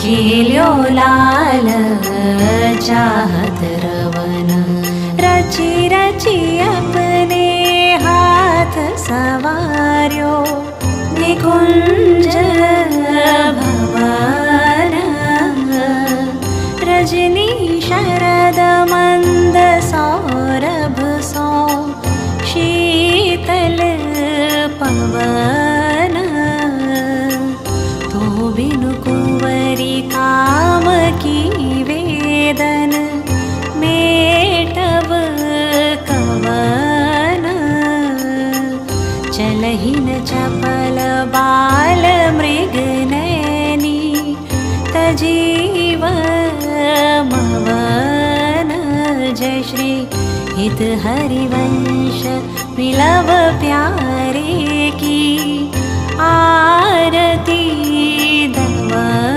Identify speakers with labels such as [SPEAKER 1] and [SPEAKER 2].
[SPEAKER 1] झील्यो लाल चाहत रवन, रची रची अपने हाथ सवार्यो, निकुंज भवन। रजनी शरद मंद सौरभ सो, शीतल पवन। तो बिनु कुंवरी काम की वेदन, मेटव कवन। चलहि न चपल बाल मृग नैनी, तजीव मवन। जय श्री हित हरिवंश मिलव प्यारे की, आरती दवन।